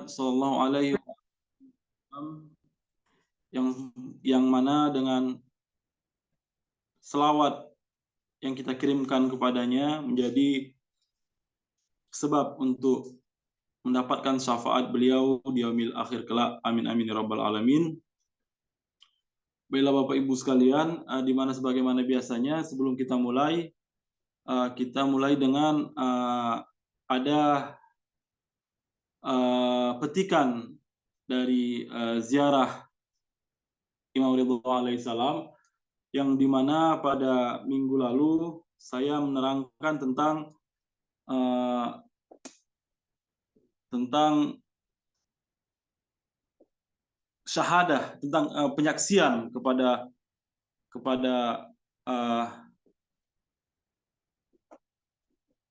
Muhammad Sallallahu Alaihi Wasallam, yang mana dengan selawat yang kita kirimkan kepadanya menjadi sebab untuk mendapatkan syafaat beliau di yaumil akhir kelak. Amin amin ya rabbal alamin. Baiklah Bapak Ibu sekalian, di mana sebagaimana biasanya sebelum kita mulai dengan ada petikan dari ziarah Imam Ridho alaihissalam, yang dimana pada minggu lalu saya menerangkan tentang syahadah, tentang penyaksian kepada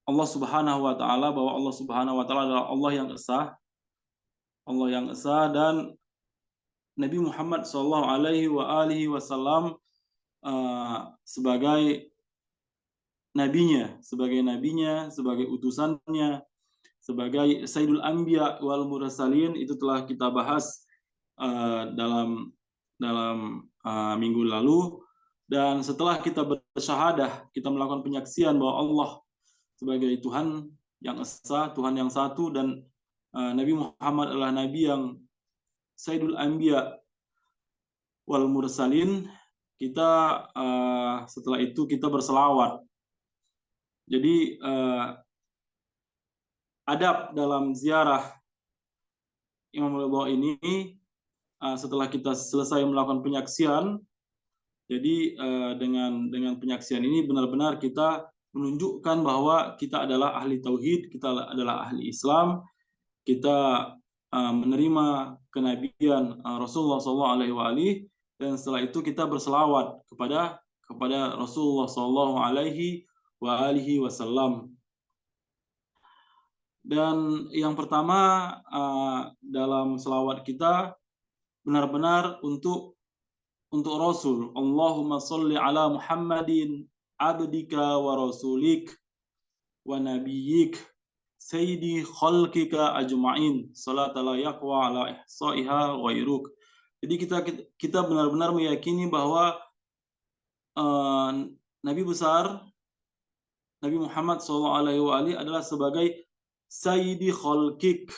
Allah Subhanahu wa taala, bahwa Allah Subhanahu wa taala adalah Allah yang esa, dan Nabi Muhammad sallallahu alaihi wasallam sebagai nabinya, sebagai utusannya, sebagai Sayyidul Anbiya wal Mursalin. Itu telah kita bahas dalam minggu lalu. Dan setelah kita bersyahadah, kita melakukan penyaksian bahwa Allah sebagai Tuhan yang esa, Tuhan yang satu, dan Nabi Muhammad adalah Nabi yang Sayyidul Anbiya wal Mursalin, kita setelah itu kita berselawat. Jadi adab dalam ziarah Imam Ridho ini, setelah kita selesai melakukan penyaksian, jadi dengan penyaksian ini benar-benar kita menunjukkan bahwa kita adalah ahli tauhid, kita adalah ahli Islam, kita menerima kenabian Rasulullah SAW, dan setelah itu kita berselawat kepada Rasulullah SAW. Dan yang pertama dalam selawat kita benar-benar untuk Rasul. Allahumma sholli ala Muhammadin abdika wa rasulik wa nabiyyik sayyidi khalqika ajma'in salata la yaqwa ala ihsa'iha wa iruk. Jadi kita benar-benar meyakini bahwa Nabi besar Nabi Muhammad SAW adalah sebagai Sayyidi Khalqik,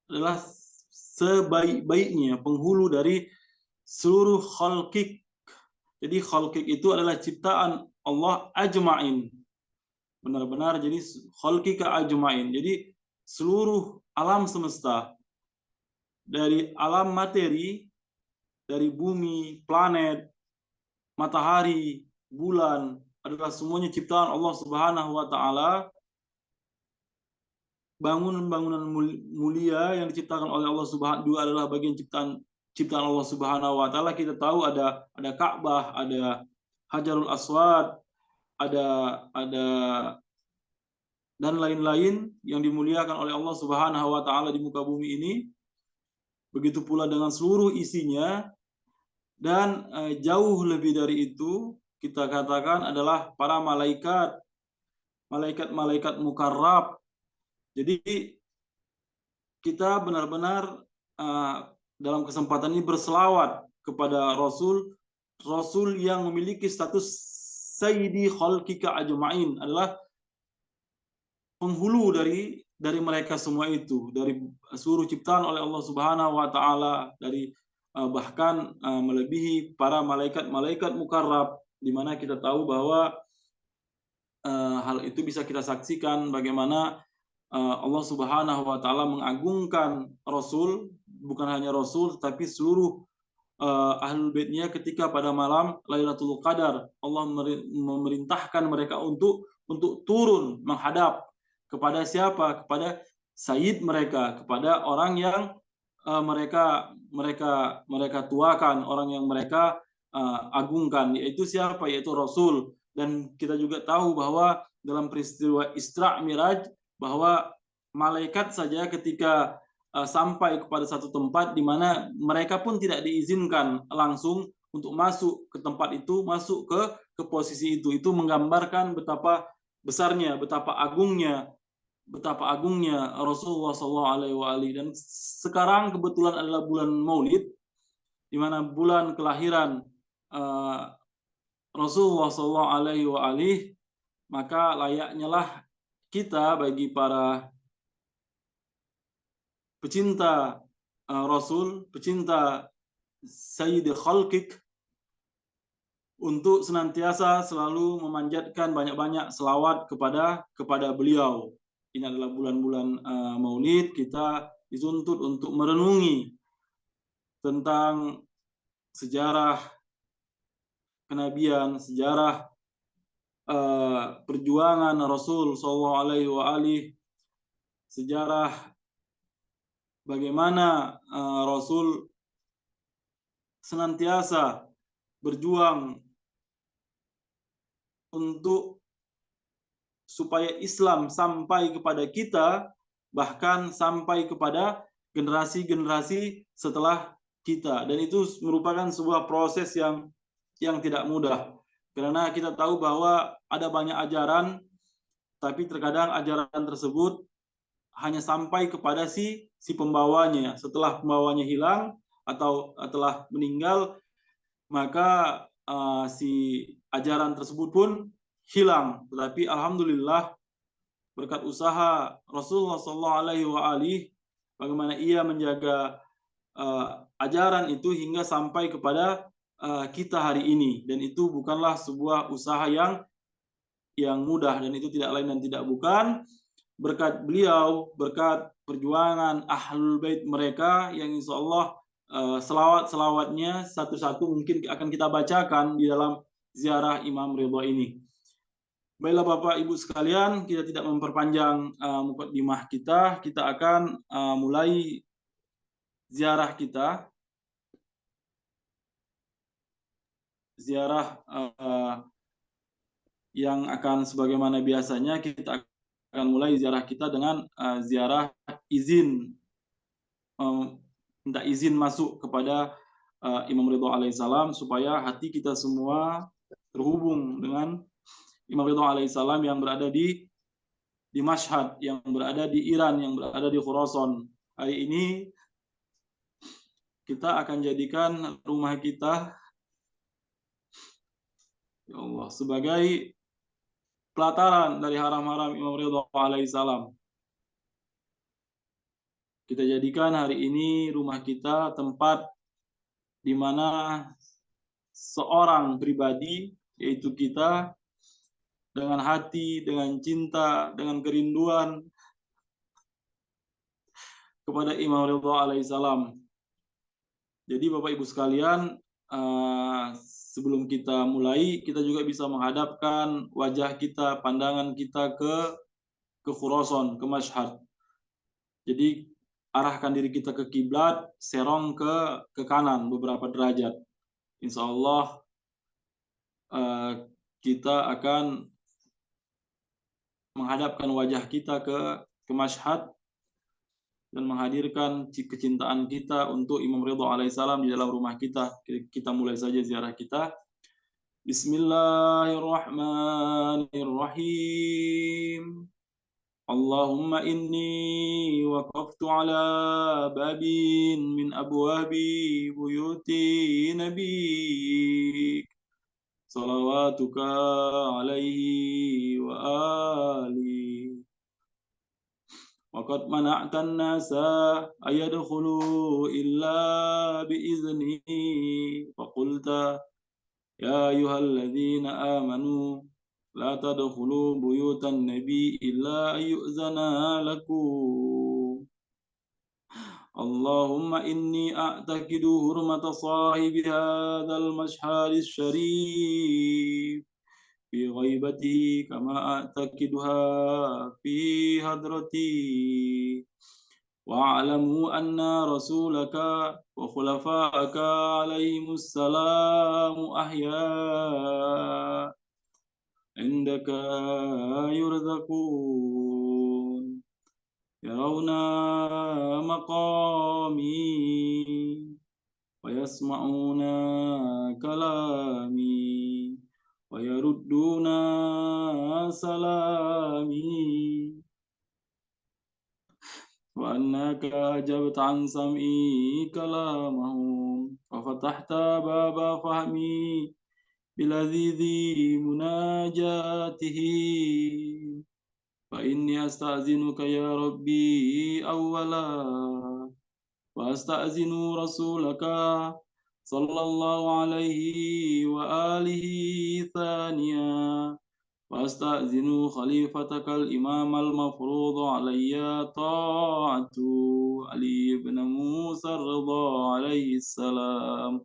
adalah sebaik-baiknya penghulu dari seluruh khalqik. Jadi khalqik itu adalah ciptaan Allah ajma'in. Benar-benar jadi khalqika ajma'in. Jadi seluruh alam semesta, dari alam materi, dari bumi, planet, matahari, bulan, adalah semuanya ciptaan Allah Subhanahu wa taala. Bangunan-bangunan mulia yang diciptakan oleh Allah Subhanahu juga adalah bagian ciptaan Allah Subhanahu wa taala. Kita tahu ada Ka'bah, ada Hajarul Aswad, ada dan lain-lain yang dimuliakan oleh Allah Subhanahu wa taala di muka bumi ini. Begitu pula dengan seluruh isinya. Dan jauh lebih dari itu, kita katakan adalah para malaikat mukarrab. Jadi kita benar-benar dalam kesempatan ini berselawat kepada Rasul yang memiliki status Sayyidi Khalqika Ajma'in, adalah penghulu dari mereka semua itu, dari seluruh ciptaan oleh Allah Subhanahu wa taala, dari bahkan melebihi para malaikat mukarrab, di mana kita tahu bahwa hal itu bisa kita saksikan bagaimana Allah Subhanahu wa taala mengagungkan Rasul, bukan hanya Rasul tetapi seluruh ahlul baitnya ketika pada malam Lailatul Qadar. Allah memerintahkan mereka untuk turun menghadap kepada siapa? Kepada sayyid mereka, kepada orang yang mereka tuakan, orang yang mereka agungkan, yaitu siapa? Yaitu Rasul. Dan kita juga tahu bahwa dalam peristiwa Isra Miraj, bahwa malaikat saja ketika sampai kepada satu tempat di mana mereka pun tidak diizinkan langsung untuk masuk ke tempat itu, masuk ke posisi itu. Itu menggambarkan betapa besarnya, betapa agungnya betapa agungnya Rasulullah SAW. Dan sekarang kebetulan adalah bulan Maulid, di mana bulan kelahiran Rasulullah SAW, maka layaknya lah kita bagi para pecinta Rasul, pecinta Sayyidi Khalqik, untuk senantiasa selalu memanjatkan banyak-banyak selawat kepada beliau. Ini adalah bulan-bulan Maulid, kita dituntut untuk merenungi tentang sejarah kenabian, sejarah perjuangan Rasul SAW, sejarah bagaimana Rasul senantiasa berjuang untuk supaya Islam sampai kepada kita, bahkan sampai kepada generasi-generasi setelah kita. Dan itu merupakan sebuah proses yang tidak mudah. Karena kita tahu bahwa ada banyak ajaran, tapi terkadang ajaran tersebut hanya sampai kepada si pembawanya. Setelah pembawanya hilang atau telah meninggal, maka si ajaran tersebut pun hilang. Tetapi alhamdulillah, berkat usaha Rasulullah SAW, bagaimana ia menjaga ajaran itu hingga sampai kepada kita hari ini. Dan itu bukanlah sebuah usaha yang mudah, dan itu tidak lain dan tidak bukan berkat beliau, berkat perjuangan Ahlul Bait mereka, yang insya Allah selawat-selawatnya satu-satu mungkin akan kita bacakan di dalam ziarah Imam Ridha ini. Baiklah Bapak Ibu sekalian, kita tidak memperpanjang mukadimah kita akan mulai ziarah kita. Ziarah yang akan sebagaimana biasanya kita akan mulai ziarah kita dengan ziarah izin, minta izin masuk kepada Imam Ridha alaihissalam, supaya hati kita semua terhubung dengan Imam Ridha alaihissalam yang berada di Mashhad, yang berada di Iran, yang berada di Khurasan. Hari ini kita akan jadikan rumah kita, ya Allah, sebagai pelataran dari haram-haram Imam Ridha alaihissalam. Kita jadikan hari ini rumah kita tempat di mana seorang pribadi, yaitu kita, dengan hati, dengan cinta, dengan kerinduan kepada Imam Ridha alaihissalam. Jadi Bapak Ibu sekalian, sebelum kita mulai, kita juga bisa menghadapkan wajah kita, pandangan kita ke Khurasan, ke Mashhad. Jadi arahkan diri kita ke kiblat, serong ke kanan beberapa derajat. Insya Allah kita akan menghadapkan wajah kita ke Mashhad dan menghadirkan kecintaan kita untuk Imam Ridha alaihissalam di dalam rumah kita. Kita mulai saja ziarah kita. Bismillahirrahmanirrahim. Allahumma inni waqaftu ala babin min abwabi buyuti nabiyyik, salawatuka alaihi wa alihi. وقد منعت الناس أن يدخلوا إلا بإذنه، فقلت يا أيها الذين آمنوا لا تدخلوا بيوت النبي إلا أن يؤذن لكم. اللهم إني أعتقد حرمة صاحب هذا المشهد الشريف في غيبته كما أعتقدها في حضرتي، واعلموا أن رسولك وخلفائك عليهم السلام أحياء عندك يرزقون، يرون مقامي ويسمعون كلامي ويردون سلامي. وأنك أجبت عن سمعي كلامهم وفتحت باب فهمي بلذيذ مناجاته. فإني أستأذنك يا ربي أولا، وأستأذن رسولك صلى الله عليه وآله ثانيا، وأستأذن خليفتك الإمام المفروض علي طاعته علي بن موسى الرضا عليه السلام،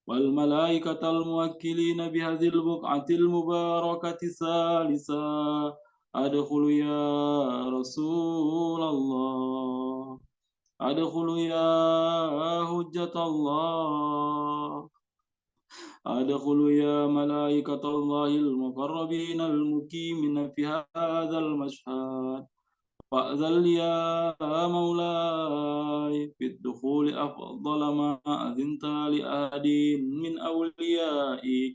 والملائكة الموكلين بهذه البقعة المباركة ثالثا. أدخل يا رسول الله، أدخل يا حجة الله، أدخل يا ملائكة الله المقربين المقيمين في هذا المشهد، فأذن لي يا مولاي في الدخول أفضل ما أذنت لأحد من أوليائك،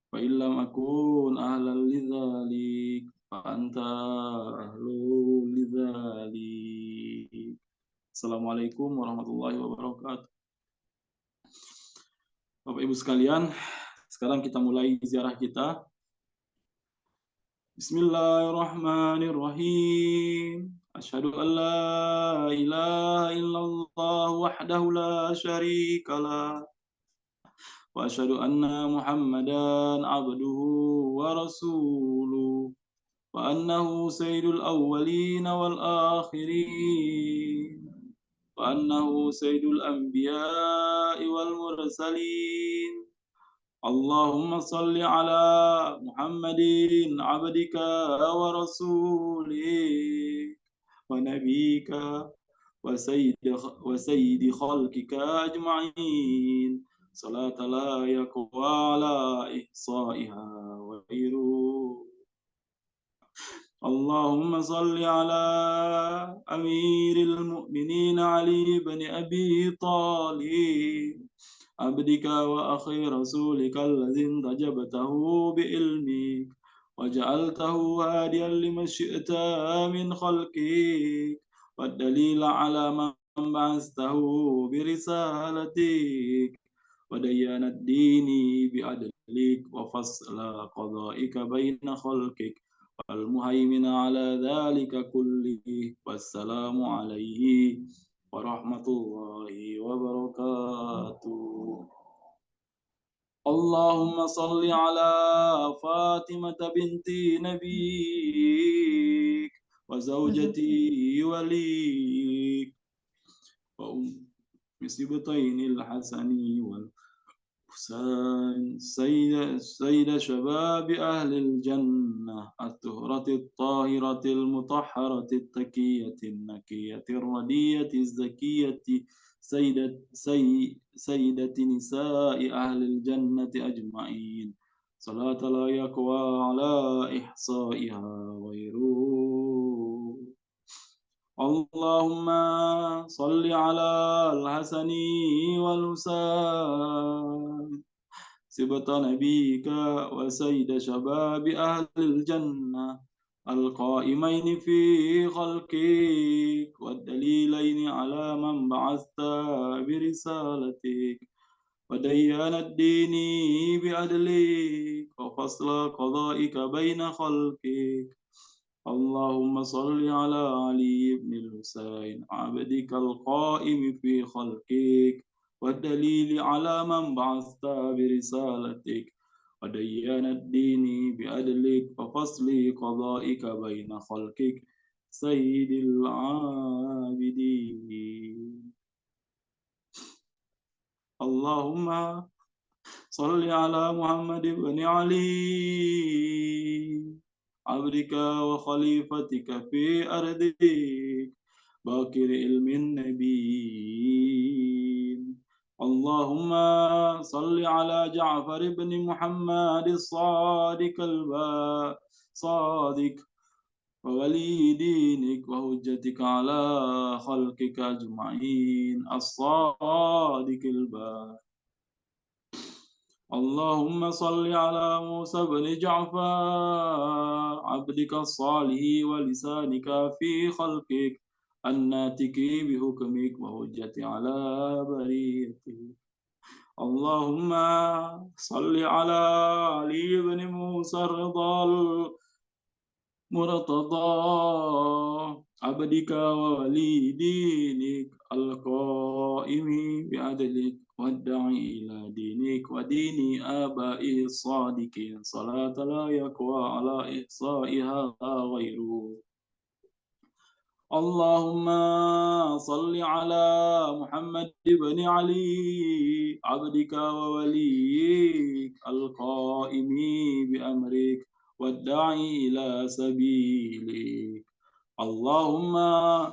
فإن لم أكن أهلا لذلك فأنت أهل لذلك. Assalamualaikum warahmatullahi wabarakatuh. Bapak Ibu sekalian, sekarang kita mulai ziarah kita. Bismillahirrahmanirrahim. Asyhadu an la ilaha illallah wahdahu la syarikalah, wa asyhadu anna Muhammadan abduhu wa rasuluh, wa annahu sayyidul awwalin wal akhirin, wa annahu sayyidul anbiya'i wal mursalin. Allahumma salli ala Muhammadin abdika wa rasulih wa nabika wa sayyidi khalqika ajma'in, salata la yaqwa ala ihsa'iha wa iru. Allahumma salli ala amiril mu'minin Ali bin Abi Talib عبدك وأخي رسولك الذي انتجبته بعلمك وجعلته هاديا لمن شئت من خلقك، والدليل على من بعثته برسالتك، وديان الدين بعدلك وفصل قضائك بين خلقك، والمهيمن على ذلك كله. والسلام عليه ورحمة الله وبركاته. اللهم صل على فاطمة بنت نبيك وزوجة وليك وأم سبطين الحسن والحسين، سيد شباب أهل الجنة، الطهرة الطاهرة المطهرة التكية النكية الردية الزكية، سيدة نساء أهل الجنة أجمعين، صلاة لا يقوى على إحصائها غيره. اللهم صل على الحسن والحسين سبط نبيك وسيد شباب أهل الجنة، القائمين في خلقك، والدليلين على من بعثت برسالتك، وديان الدين بعدلك وفصل قضائك بين خلقك. اللهم صل على علي بن الحسين عبدك القائم في خلقك، والدليل على من بعثت برسالتك، وديان الدين بعدلك وفصل قضائك بين خلقك، سيد العابدين. اللهم صل على محمد بن علي عبدك وخليفتك في أرضك، باكر علم النبيين. اللهم صل على جعفر بن محمد الصادق صادق وولي دينك وهجتك على خلقك أجمعين الصادق البار. اللهم صل على موسى بن جعفر عبدك الصالح ولسانك في خلقك، الناتك بحكمك وحجة على بريتك. اللهم صل على علي بن موسى الرضا المرتضى عبدك وولي دينك القائم بعدلك والداعي إلى دينك ودين آبائه الصادقين صلاة لا يقوى على إحصائها غيره. اللهم صل على محمد بن علي عبدك ووليك القائم بأمرك والداعي إلى سبيلك. اللهم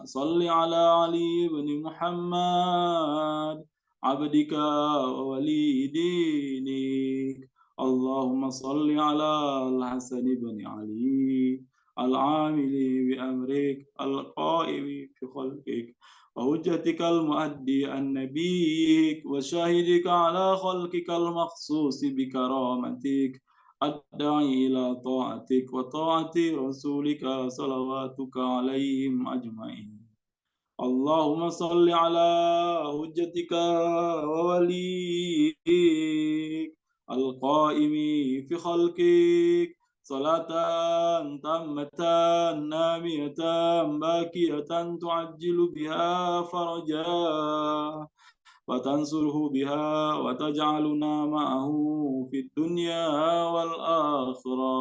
صل على علي بن محمد عبدك وولي دينك. اللهم صل على الحسن بن علي العامل بأمرك القائم في خلقك وحجتك المؤدي عن نبيك وشاهدك على خلقك المخصوص بكرامتك الداعي إلى طاعتك وطاعة رسولك صلواتك عليهم أجمعين. اللهم صل على حجتك ووليك القائم في خلقك صلاة تامة نامية باكية تعجل بها فرجا وتنصره بها وتجعلنا معه في الدنيا والآخرة.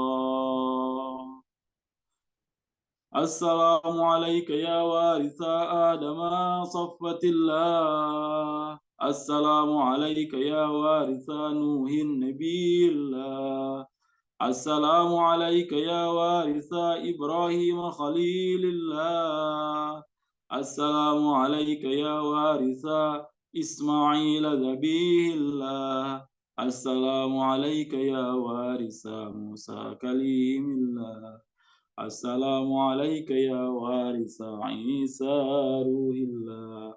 السلام عليك يا وارث آدم صفة الله. السلام عليك يا وارث نوح النبي الله. السلام عليك يا وارث إبراهيم خليل الله. السلام عليك يا وارث إسماعيل ذبيه الله. السلام عليك يا وارث موسى كليم الله. السلام عليك يا وارث عيسى روح الله.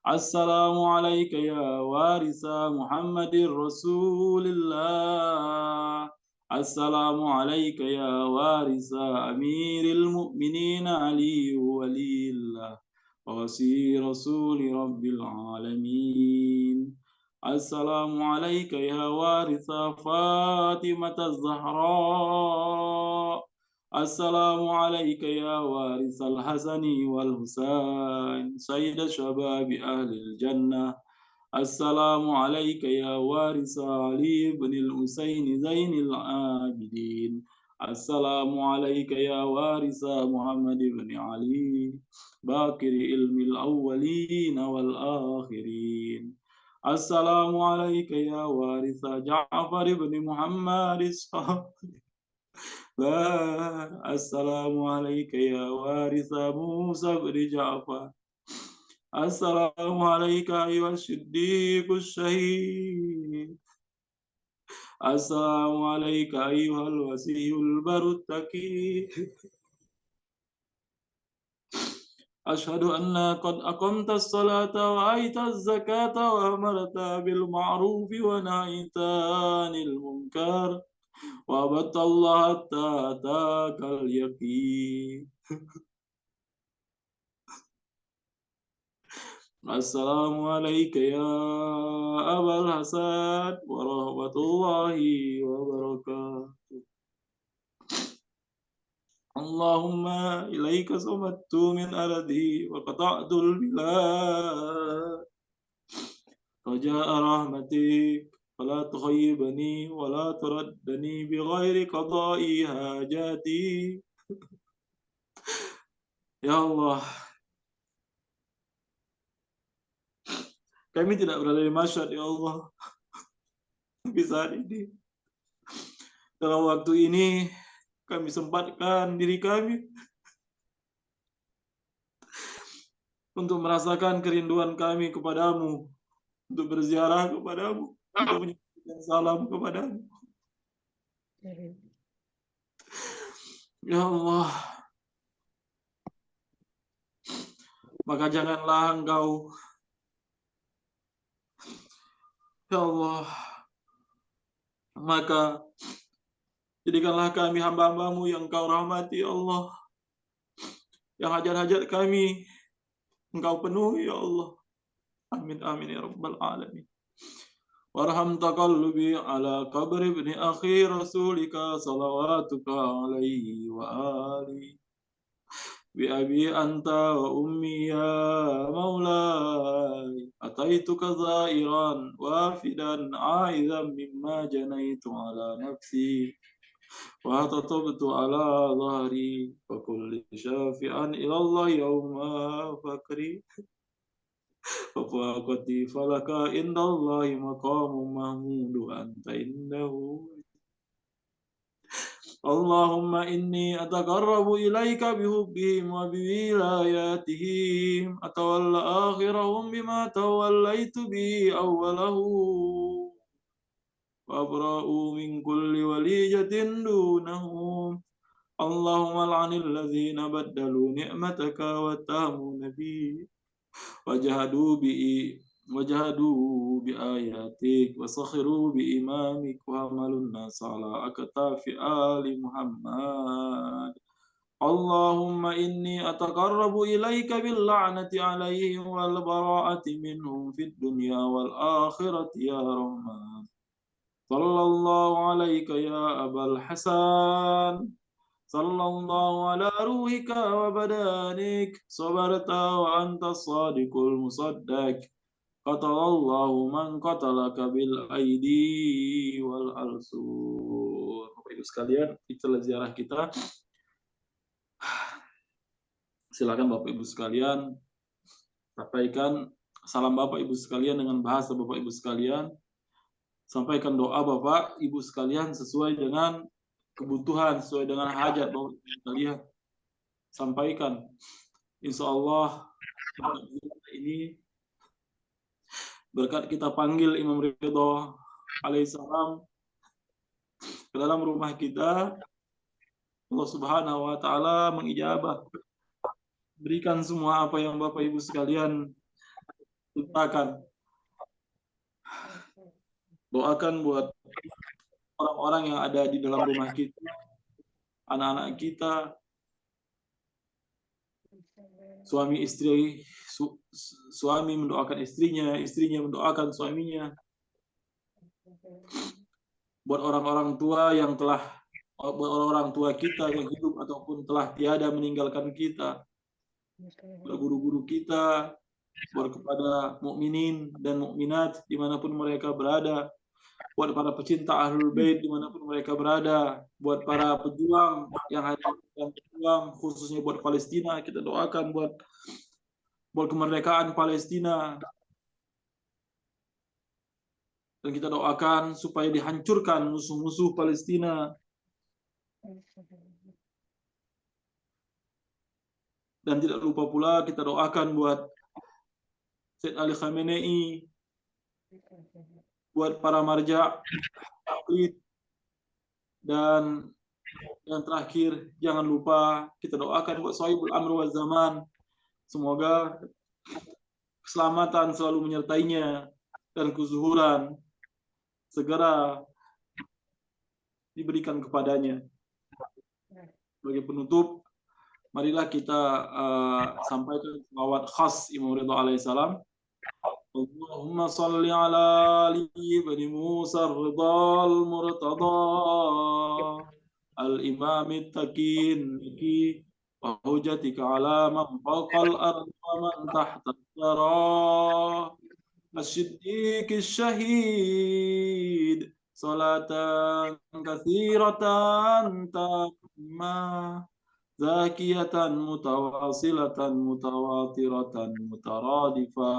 السلام عليك يا وارث محمد رسول الله. السلام عليك يا وارث أمير المؤمنين علي ولي الله ووصي رسول رب العالمين. السلام عليك يا وارث فاطمة الزهراء. السلام عليك يا وارث الحسن والحسين سيد شباب أهل الجنة. السلام عليك يا وارث علي بن الحسين زين العابدين. السلام عليك يا وارث محمد بن علي باكر علم الأولين والآخرين. السلام عليك يا وارث جعفر بن محمد الصادق. السلام عليك يا وارث موسى بن جعفر. السلام عليك أيها الصديق الشهيد. السلام عليك أيها الوسيء البر التقي. أشهد أنك قد أقمت الصلاة وآتيت الزكاة وأمرت بالمعروف ونهيت عن المنكر وعبدت الله حتى أتاك اليقين. السلام عليك يا أبا الحسن ورحمة الله وبركاته. اللهم إليك صمت من أرضي وقطعت البلاد رجاء رحمتك فلا تخيبني ولا تردني بغير قضاء حاجاتي. Ya Allah, kami tidak berada di Masyhad, ya Allah. Tapi saat ini, dalam waktu ini, kami sempatkan diri kami untuk merasakan kerinduan kami kepadamu, untuk berziarah kepadamu, untuk menyampaikan salam kepadamu. Ya Allah, maka janganlah Engkau, ya Allah, maka jadikanlah kami hamba-Hambamu yang Engkau rahmati, ya Allah, yang hajat-hajat kami Engkau penuhi ya Allah. Amin amin ya rabbal alamin. Warham taqallubi ala qabri ibni akhi rasulika salawatuka alaihi wa ali. Bi abi anta wa ummi ya maulai. Ataituka zairan wafidan aizan mimma janaitu ala nafsi. Wa tatabtu ala dhahri. Wa kulli syafi'an ilallah yawma fakri. Faqati falaka indallahi maqamun mahmudu anta indahu. Allahumma inni ataqarrabu ilaika bihubbihim wa biwilayatihim atawalla akhirahum bima tawallaitu bi awwalahu wa abra'u min kulli walijatin dunahum. Allahumma al'anil ladzina baddalu ni'mataka wa tamu nabi wajahadu bi ayatik wa sakhiru bi imamik wa hamalun nas ala aktafi ali Muhammad. Allahumma inni ataqarrabu ilaika bil la'nati alaihim wal bara'ati minhum fid dunya wal akhirati ya Rahman. Sallallahu alaika ya Abul Hasan. صلى الله على روحك وبدانك صبرت وأنت الصادق المصدق قتل الله من قتلك بالأيدي والألسن. Bapak Ibu sekalian, itulah ziarah kita. Silakan Bapak Ibu sekalian sampaikan salam Bapak Ibu sekalian dengan bahasa Bapak Ibu sekalian. Sampaikan doa Bapak Ibu sekalian sesuai dengan kebutuhan, sesuai dengan hajat Bapak Ibu sekalian. Sampaikan. Insya Allah ini berkat kita panggil Imam Ridho alaihissalam ke dalam rumah kita, Allah Subhanahu wa taala mengijabah, berikan semua apa yang Bapak Ibu sekalian mintakan. Doakan buat orang-orang yang ada di dalam rumah kita, anak-anak kita, suami istri, suami mendoakan istrinya, istrinya mendoakan suaminya. Buat orang-orang tua yang telah, buat orang-orang tua kita yang hidup ataupun telah tiada meninggalkan kita, buat guru-guru kita, buat kepada mukminin dan mukminat dimanapun mereka berada, buat para pecinta Ahlul Bait dimanapun mereka berada, buat para pejuang yang ada dan pejuang khususnya buat Palestina, kita doakan buat kemerdekaan Palestina, dan kita doakan supaya dihancurkan musuh-musuh Palestina. Dan tidak lupa pula kita doakan buat Sayyid Ali Khamenei, buat para marja, dan yang terakhir jangan lupa kita doakan buat Sohibul Amr wal Zaman. Semoga keselamatan selalu menyertainya dan kezuhuran segera diberikan kepadanya. Sebagai penutup, marilah kita sampaikan salawat khas Imam Ridho alaihissalam. Allahumma salli ala Ali ibn Musa Ridha al-Murtada al-Imam at-Takin wa hujatika ala man fawqal ardi wa man tahta al-thara الصديق الشهيد صلاة كثيرة تامة زاكية متواصلة متواترة مترادفة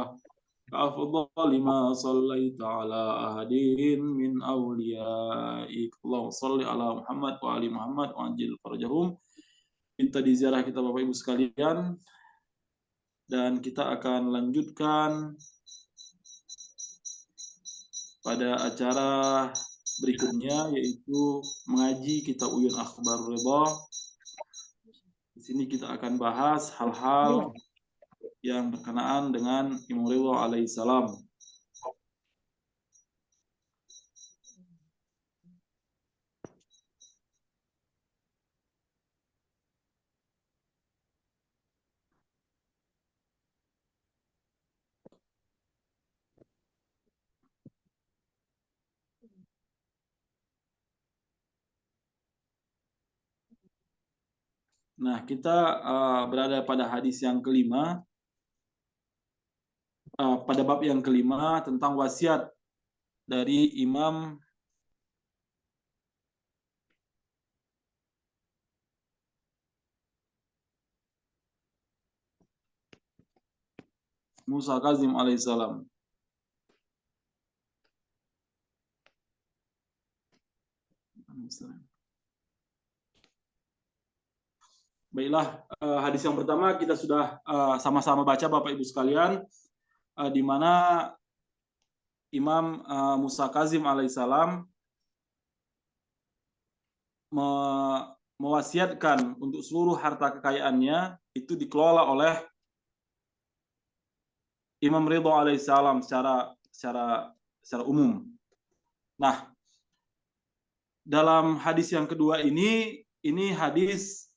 كأفضل ما صليت على أحد من أوليائك اللهم صل على محمد وآل محمد وعجل فرجهم. Kita di ziarah kita Bapak Ibu sekalian, dan kita akan lanjutkan pada acara berikutnya, yaitu mengaji kitab Uyun Akhbarur Ridha. Di sini kita akan bahas hal-hal yang berkenaan dengan Imam Ridho alaihissalam. Nah, kita berada pada hadis yang kelima, pada bab yang kelima tentang wasiat dari Imam Musa Kazim alaihissalam. Baiklah, hadis yang pertama kita sudah sama-sama baca Bapak Ibu sekalian, di mana Imam Musa Kazim alaihissalam mewasiatkan untuk seluruh harta kekayaannya itu dikelola oleh Imam Ridho alaihissalam secara umum. Nah, dalam hadis yang kedua ini hadis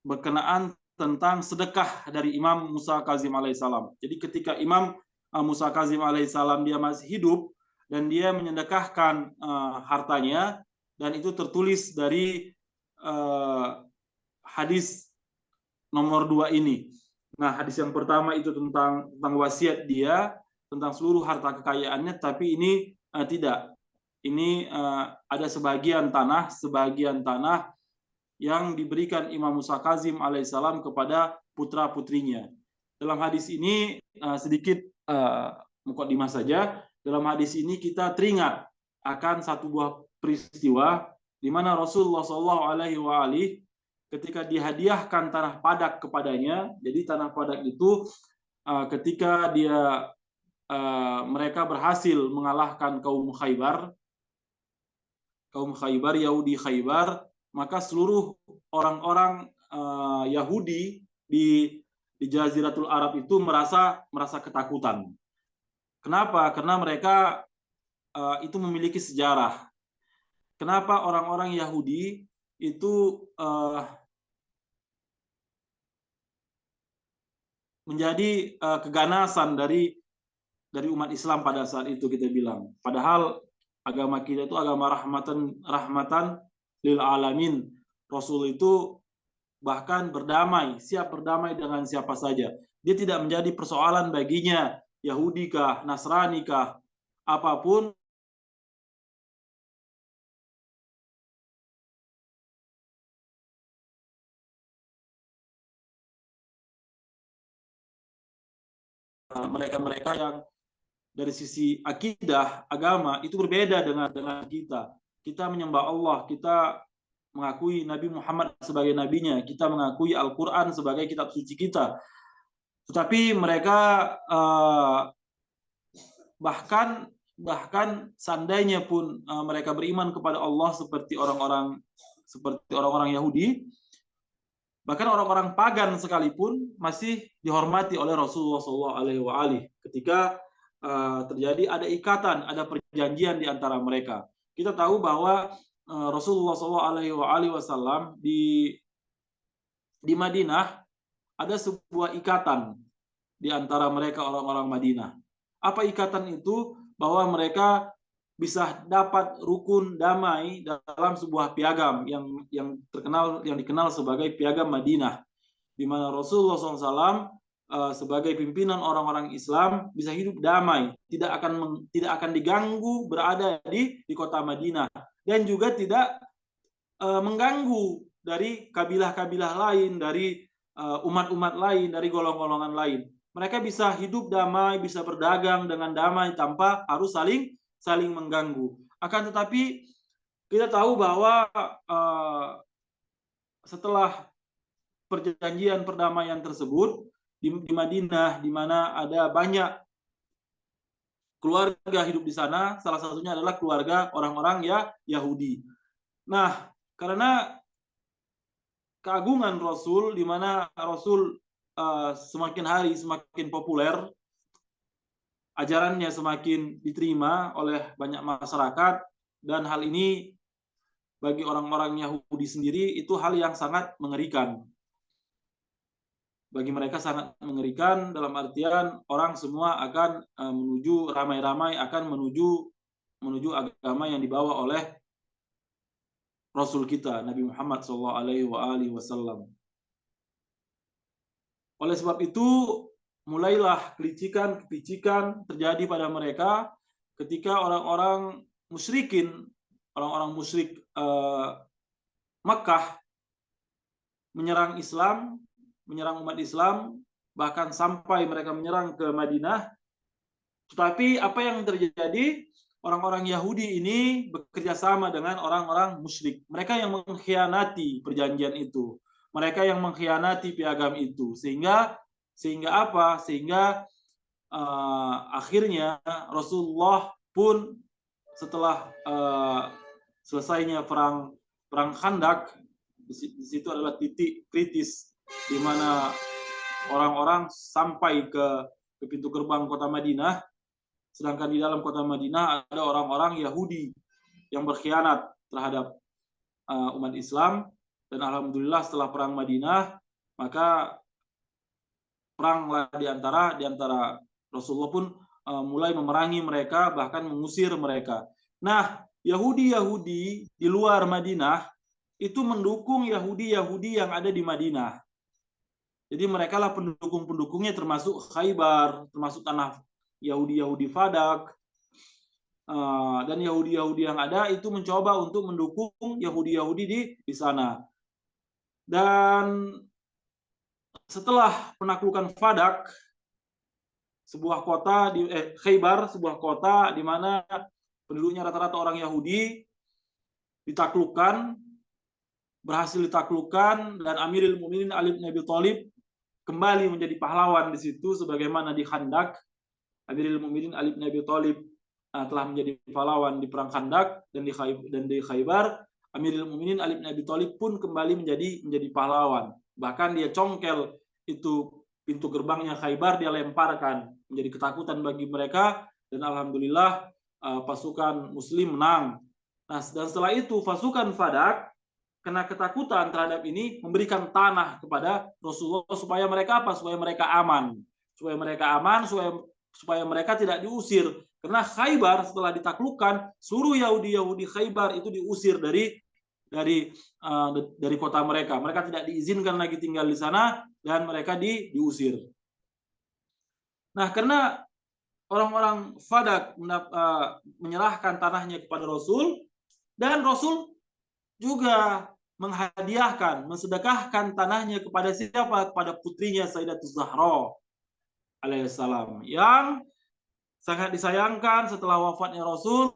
berkenaan tentang sedekah dari Imam Musa Kazim alaihissalam. Jadi ketika Imam Musa Kazim alaihissalam dia masih hidup dan dia menyedekahkan hartanya, dan itu tertulis dari hadis nomor 2 ini. Nah, hadis yang pertama itu tentang wasiat dia tentang seluruh harta kekayaannya, tapi ini tidak. Ini ada sebagian tanah yang diberikan Imam Musa Kazim alaihissalam kepada putra-putrinya. Dalam hadis ini sedikit mukadimah saja. Dalam hadis ini kita teringat akan satu buah peristiwa di mana Rasulullah SAW ketika dihadiahkan tanah Padak kepadanya. Jadi tanah Padak itu ketika mereka berhasil mengalahkan kaum Khaybar, Yahudi Khaybar, maka seluruh orang-orang Yahudi di Jaziratul Arab itu merasa ketakutan. Kenapa? Karena mereka itu memiliki sejarah. Kenapa orang-orang Yahudi itu menjadi keganasan dari umat Islam pada saat itu, kita bilang. Padahal agama kita itu agama rahmatan lil alamin. Rasul itu bahkan siap berdamai dengan siapa saja. Dia tidak menjadi persoalan baginya Yahudi kah, Nasrani kah, apapun. Mereka-mereka yang dari sisi akidah agama itu berbeda dengan kita. Kita menyembah Allah, kita mengakui Nabi Muhammad sebagai nabinya, kita mengakui Al-Quran sebagai kitab suci kita. Tetapi mereka bahkan seandainya pun mereka beriman kepada Allah seperti orang-orang Yahudi, bahkan orang-orang pagan sekalipun masih dihormati oleh Rasulullah SAW ketika terjadi ada ikatan, ada perjanjian di antara mereka. Kita tahu bahwa Rasulullah SAW di Madinah ada sebuah ikatan di antara mereka orang-orang Madinah. Apa ikatan itu? Bahwa mereka bisa dapat rukun damai dalam sebuah piagam yang dikenal sebagai piagam Madinah, di mana Rasulullah SAW sebagai pimpinan orang-orang Islam bisa hidup damai, tidak akan diganggu berada di kota Madinah, dan juga tidak mengganggu dari kabilah-kabilah lain, dari umat-umat lain, dari golongan-golongan lain. Mereka bisa hidup damai, bisa berdagang dengan damai tanpa harus saling mengganggu. Akan tetapi kita tahu bahwa setelah perjanjian perdamaian tersebut di Madinah, di mana ada banyak keluarga hidup di sana, salah satunya adalah keluarga orang-orang Yahudi. Nah, karena keagungan Rasul, di mana Rasul semakin hari semakin populer, ajarannya semakin diterima oleh banyak masyarakat, dan hal ini bagi orang-orang Yahudi sendiri itu hal yang sangat mengerikan. Bagi mereka sangat mengerikan dalam artian orang semua akan menuju ramai-ramai akan menuju agama yang dibawa oleh Rasul kita Nabi Muhammad SAW. Oleh sebab itu, mulailah kelicikan-kelicikan terjadi pada mereka ketika orang-orang musyrikin, orang-orang musyrik Makkah menyerang Islam, menyerang umat Islam, bahkan sampai mereka menyerang ke Madinah. Tetapi apa yang terjadi? Orang-orang Yahudi ini bekerja sama dengan orang-orang musyrik. Mereka yang mengkhianati perjanjian itu. Mereka yang mengkhianati piagam itu. Sehingga apa? Sehingga akhirnya Rasulullah pun setelah selesainya perang Khandak, di situ adalah titik kritis di mana orang-orang sampai ke pintu gerbang kota Madinah, sedangkan di dalam kota Madinah ada orang-orang Yahudi yang berkhianat terhadap umat Islam. Dan alhamdulillah setelah perang Madinah, maka peranglah di antara Rasulullah pun mulai memerangi mereka, bahkan mengusir mereka. Nah, Yahudi di luar Madinah itu mendukung Yahudi yang ada di Madinah. Jadi mereka lah pendukung-pendukungnya, termasuk Khaybar, termasuk tanah Yahudi Fadak, dan Yahudi yang ada itu mencoba untuk mendukung Yahudi di sana. Dan setelah penaklukan Fadak, sebuah kota di Khaybar, sebuah kota di mana penduduknya rata-rata orang Yahudi, berhasil ditaklukkan, dan Amirul Mukminin Ali bin Abi Thalib kembali menjadi pahlawan di situ, sebagaimana di Khandak. Amirul Mukminin Ali bin Abi Thalib telah menjadi pahlawan di perang Khandak dan di Khaybar. Amirul Mukminin Ali bin Abi Thalib pun kembali menjadi pahlawan. Bahkan dia congkel itu pintu gerbangnya Khaybar, dia lemparkan, menjadi ketakutan bagi mereka, dan alhamdulillah pasukan Muslim menang. Nah, dan setelah itu pasukan Fadak kena ketakutan terhadap ini, memberikan tanah kepada Rasulullah supaya mereka apa? Supaya mereka aman, supaya mereka tidak diusir. Karena Khaybar setelah ditaklukkan, seluruh Yahudi Khaybar itu diusir dari kota mereka. Mereka tidak diizinkan lagi tinggal di sana dan mereka diusir. Nah, karena orang-orang Fadak menyerahkan tanahnya kepada Rasul, dan Rasul juga mensedekahkan tanahnya kepada siapa? Kepada putrinya Sayyidatul Zahra alaihissalam, yang sangat disayangkan setelah wafatnya Rasul,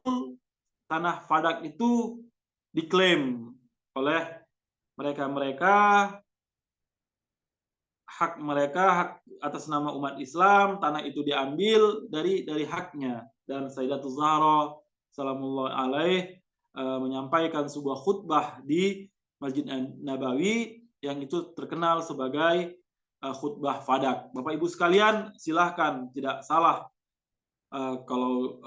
tanah Fadak itu diklaim oleh mereka, hak atas nama umat Islam, tanah itu diambil dari haknya. Dan Sayyidatul Zahra salamullahi alaih menyampaikan sebuah khutbah di Masjid Nabawi yang itu terkenal sebagai khutbah Fadak. Bapak Ibu sekalian, silahkan, tidak salah kalau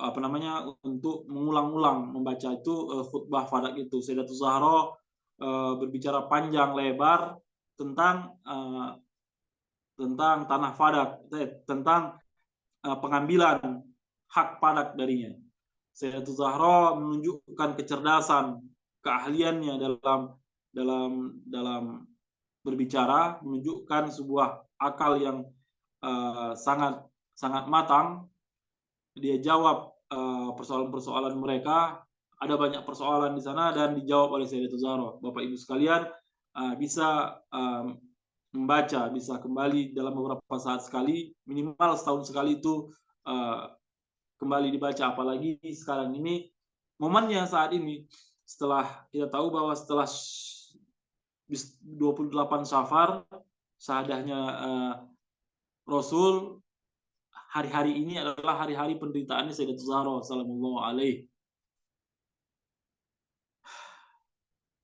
untuk mengulang-ulang membaca itu khutbah Fadak itu. Sayyidatul Zahra berbicara panjang lebar tentang tanah Fadak, tentang pengambilan hak Fadak darinya. Sayyidatul Zahra menunjukkan kecerdasan, keahliannya dalam berbicara, menunjukkan sebuah akal yang sangat matang. Dia jawab persoalan-persoalan mereka. Ada banyak persoalan di sana dan dijawab oleh Sayyidatul Zahra. Bapak Ibu sekalian bisa membaca, bisa kembali dalam beberapa saat sekali, minimal setahun sekali itu kembali dibaca. Apalagi sekarang ini momennya saat ini, setelah kita tahu bahwa setelah 28 Safar syahadahnya Rasul, hari-hari ini adalah hari-hari penderitaannya Sayyidatul Zahra sallallahu alaihi.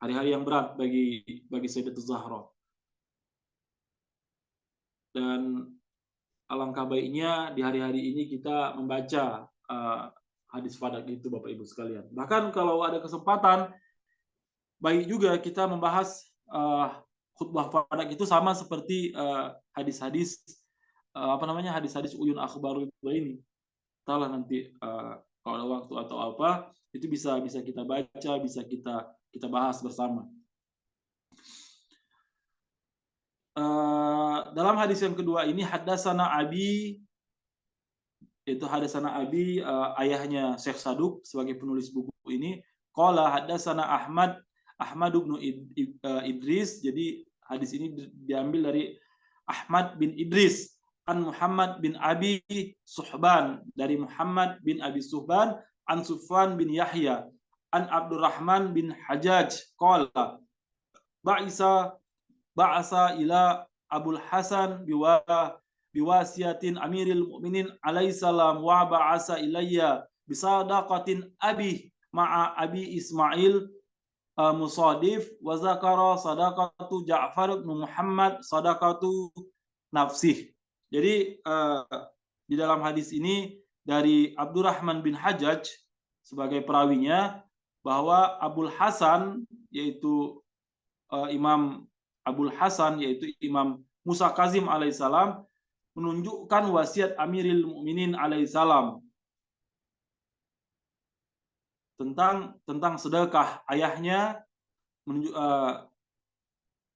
Hari-hari yang berat bagi Sayyidatul Zahra. Dan alangkah baiknya di hari-hari ini kita membaca hadis Fadak itu, Bapak Ibu sekalian. Bahkan kalau ada kesempatan, baik juga kita membahas khutbah Fadak itu sama seperti hadis-hadis hadis-hadis Uyun Akhbarul ini. Entahlah nanti kalau ada waktu atau apa, itu bisa kita baca, bisa kita kita bahas bersama. Dalam hadis yang kedua ini haddatsana Abi, yaitu haddatsana Abi, ayahnya Syekh Saduk sebagai penulis buku ini. Qala haddatsana Ahmad bin Idris. Jadi hadis ini diambil dari Ahmad bin Idris an Muhammad bin Abi Suhban, dari Muhammad bin Abi Suhban an Sufyan bin Yahya an Abdurrahman bin Hajjaj qala ba'asa ila Abul Hasan biwasiyatin Amiril Mukminin alaihi salam wa ba'asa ilayya bisadaqatin abi ma'a Abi Ismail Musadif wa zakara sadaqatu Ja'far bin Muhammad sadaqatu nafsih. Jadi di dalam hadis ini dari Abdurrahman bin Hajjaj sebagai perawinya, bahwa Abul Hasan yaitu Imam Abul Hasan yaitu Imam Musa Kazim alaihissalam menunjukkan wasiat Amiril Mukminin alaihissalam tentang sedekah. Ayahnya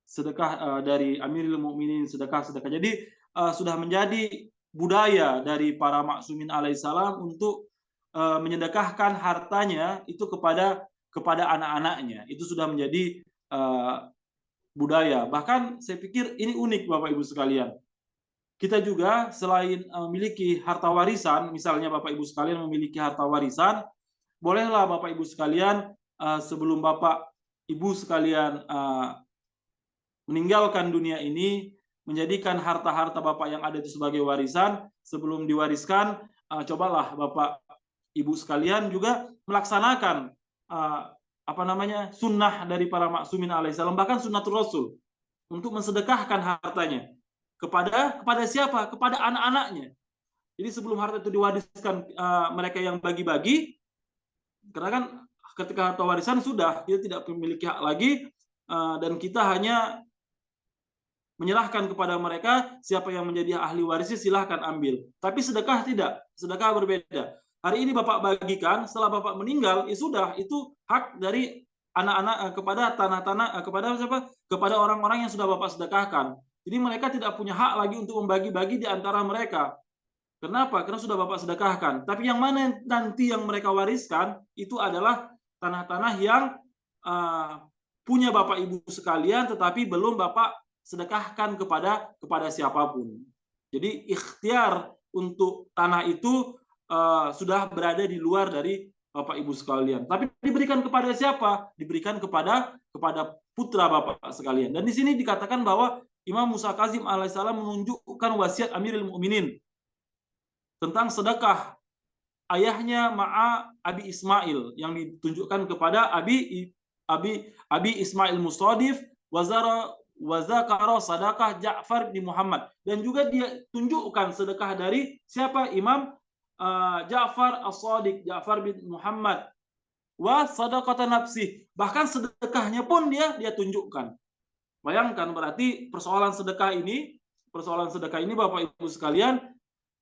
sedekah dari Amiril Mukminin, sedekah. Jadi sudah menjadi budaya dari para maksumin alaihissalam untuk menyedekahkan hartanya itu kepada anak-anaknya. Itu sudah menjadi budaya. Bahkan saya pikir ini unik Bapak Ibu sekalian. Kita juga selain memiliki harta warisan, misalnya Bapak Ibu sekalian memiliki harta warisan, bolehlah Bapak Ibu sekalian sebelum Bapak Ibu sekalian meninggalkan dunia ini, menjadikan harta-harta Bapak yang ada itu sebagai warisan. Sebelum diwariskan, cobalah Bapak Ibu sekalian juga melaksanakan sunnah dari para maksumin alaihissalam, bahkan sunnatul Rasul, untuk mensedekahkan hartanya kepada siapa? Kepada anak-anaknya. Jadi sebelum harta itu diwariskan, mereka yang bagi-bagi, karena kan ketika harta warisan sudah kita tidak memiliki hak lagi, dan kita hanya menyerahkan kepada mereka, siapa yang menjadi ahli warisnya silahkan ambil. Tapi sedekah tidak, sedekah berbeda. Hari ini Bapak bagikan, setelah Bapak meninggal, ya sudah, itu hak dari anak-anak kepada tanah-tanah, kepada orang-orang yang sudah Bapak sedekahkan. Jadi mereka tidak punya hak lagi untuk membagi-bagi di antara mereka. Kenapa? Karena sudah Bapak sedekahkan. Tapi yang mana nanti yang mereka wariskan, itu adalah tanah-tanah yang punya Bapak Ibu sekalian, tetapi belum Bapak sedekahkan kepada siapapun. Jadi ikhtiar untuk tanah itu sudah berada di luar dari Bapak Ibu sekalian. Tapi diberikan kepada siapa? Diberikan kepada putra Bapak sekalian. Dan di sini dikatakan bahwa Imam Musa Kazim alaihissalam menunjukkan wasiat Amirul Mukminin tentang sedekah ayahnya ma'a Abi Ismail, yang ditunjukkan kepada Abi Ismail Musadif wa zakara sadaqah Ja'far bin Muhammad, dan juga dia tunjukkan sedekah dari siapa? Imam Ja'far as-Sadiq, Ja'far bin Muhammad, wa sadaqata nafsi, bahkan sedekahnya pun dia tunjukkan. Bayangkan, berarti persoalan sedekah ini Bapak Ibu sekalian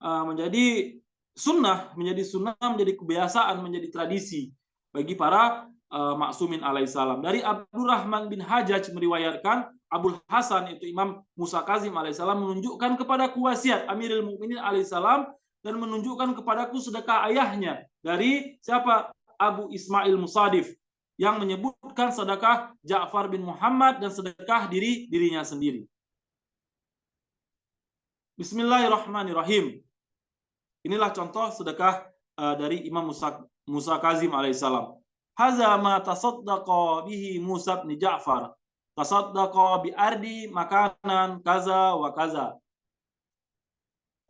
menjadi sunnah, menjadi kebiasaan, menjadi tradisi bagi para maksumin alaihissalam. Dari Abdurrahman bin Hajjaj meriwayatkan, Abul Hasan itu Imam Musa Kazim alaihissalam menunjukkan kepada wasiat Amirul Mukminin alaihissalam, dan menunjukkan kepadaku sedekah ayahnya dari siapa? Abu Ismail Musadif, yang menyebutkan sedekah Ja'far bin Muhammad dan sedekah dirinya sendiri. Bismillahirrahmanirrahim. Inilah contoh sedekah dari Imam Musa Kazim alaihissalam. Haza ma tasaddaqa bihi Musa bin Ja'far. Tasaddaqa bi ardi makanan kaza wa kaza.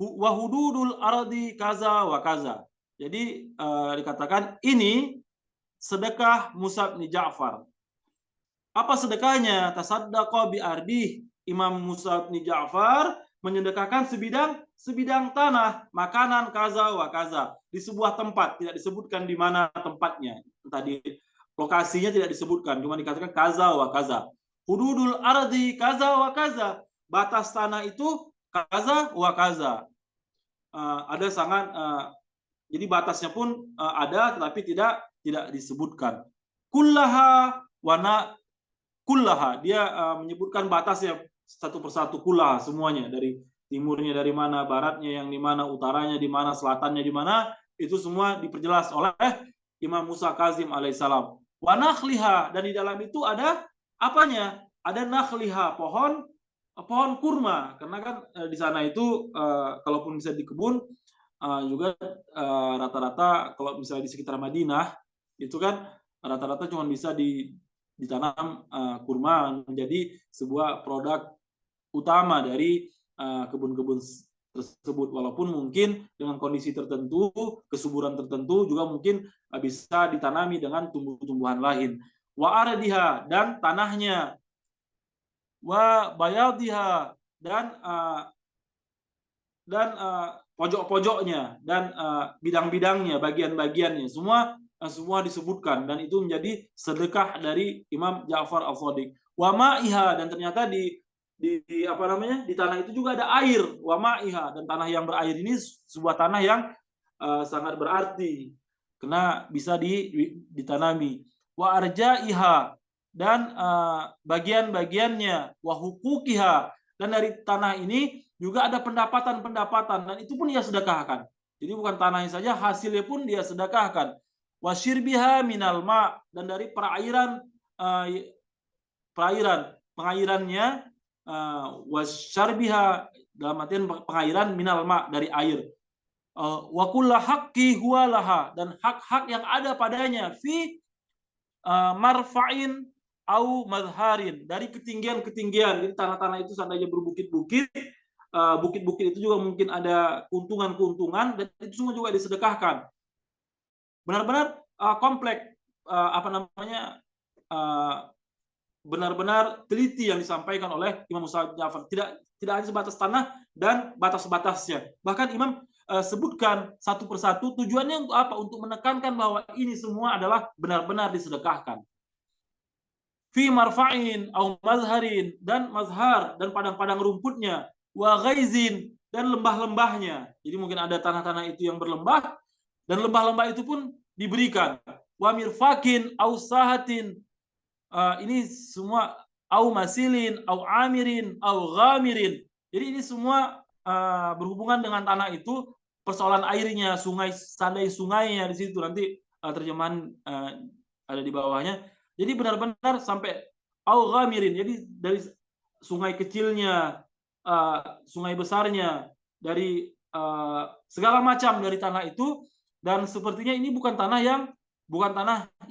Wa hududul ardi kaza wa kaza. Jadi dikatakan ini sedekah Musa bin Ja'far. Apa sedekahnya? Tasaddaqa bi ardi. Imam Musa bin Ja'far menyedekahkan sebidang tanah, makanan kaza wa kaza, di sebuah tempat, tidak disebutkan di mana tempatnya. Tadi lokasinya tidak disebutkan, cuma dikatakan kaza wa kaza. Hududul ardi kaza wa kaza. Batas tanah itu kaza wa kaza. Ada sangat jadi batasnya pun ada, tetapi tidak disebutkan. Kullaha wana kullaha, dia menyebutkan batasnya satu persatu, kullaha semuanya, dari timurnya dari mana, baratnya yang di mana, utaranya di mana, selatannya di mana, itu semua diperjelas oleh Imam Musa Kazim alaihissalam. Wa nakhliha, dan di dalam itu ada apanya? Ada nakhliha, pohon kurma, karena kan di sana itu kalaupun bisa di kebun juga rata-rata kalau misalnya di sekitar Madinah itu kan rata-rata cuma bisa ditanam kurma menjadi sebuah produk utama dari kebun-kebun tersebut, walaupun mungkin dengan kondisi tertentu, kesuburan tertentu juga mungkin bisa ditanami dengan tumbuh-tumbuhan lain. Wa ardiha, dan tanahnya, wa bayadiha, dan pojok-pojoknya, dan bidang-bidangnya, bagian-bagiannya, semua disebutkan, dan itu menjadi sedekah dari Imam Ja'far al-Shadiq. Wa ma'iha, dan ternyata di apa namanya, di tanah itu juga ada air. Wa ma'iha, dan tanah yang berair ini sebuah tanah yang sangat berarti karena bisa ditanami. Wa arja'iha, dan bagian-bagiannya. Wa huquqiha, dan dari tanah ini juga ada pendapatan, dan itu pun dia sedekahkan. Jadi bukan tanahnya saja, hasilnya pun dia sedekahkan. Wa syirbiha minal ma, dan dari pengairannya, wa syarbiha, dalam artian pengairan, minal ma, dari air. Wa kullu haqqi huwa laha, dan hak-hak yang ada padanya, fi marfa'in au madharin, dari ketinggian-ketinggian. Jadi tanah-tanah itu seandainya berbukit-bukit, bukit-bukit itu juga mungkin ada keuntungan-keuntungan, dan itu semua juga disedekahkan. Benar-benar kompleks, apa namanya, benar-benar teliti yang disampaikan oleh Imam Musa Ja'far. Tidak hanya sebatas tanah dan batas-batasnya. Bahkan Imam sebutkan satu persatu tujuannya untuk apa? Untuk menekankan bahwa ini semua adalah benar-benar disedekahkan. Fi marfa'in au mazharin, dan mazhar, dan padang-padang rumputnya, wa ghaizin, dan lembah-lembahnya. Jadi mungkin ada tanah-tanah itu yang berlembah, dan lembah-lembah itu pun diberikan. Wa mirfakin au sahatin, ini semua, au masilin, au amirin, au ghamirin. Jadi ini semua berhubungan dengan tanah itu, persoalan airnya, sungai, sandai sungainya di situ, nanti terjemahan ada di bawahnya. Jadi benar-benar sampai au ghamirin, jadi dari sungai kecilnya, sungai besarnya, dari segala macam dari tanah itu. Dan sepertinya ini bukan tanah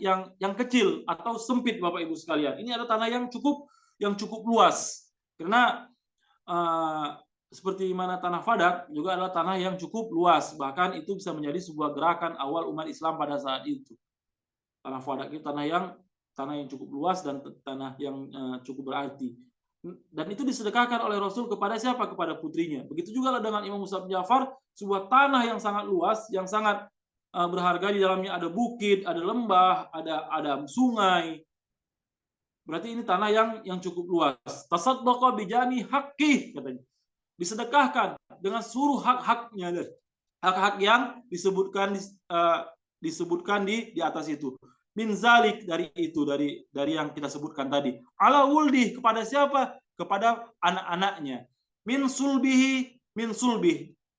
yang kecil atau sempit, Bapak Ibu sekalian. Ini adalah tanah yang cukup luas. Karena seperti mana tanah Fadak juga adalah tanah yang cukup luas. Bahkan itu bisa menjadi sebuah gerakan awal umat Islam pada saat itu. Tanah Fadak itu tanah yang cukup luas dan tanah yang cukup berarti. Dan itu disedekahkan oleh Rasul kepada siapa? Kepada putrinya. Begitu juga dengan Imam Musa Ja'far, sebuah tanah yang sangat luas, yang sangat berharga, di dalamnya ada bukit, ada lembah, ada sungai. Berarti ini tanah yang cukup luas. Tasaddaqa bijami haqqi, katanya. Disedekahkan dengan seluruh hak-haknya, hak-hak yang disebutkan di atas itu. Min zalik, dari itu, dari yang kita sebutkan tadi. Ala wuldi, kepada siapa? Kepada anak-anaknya. Min sulbih,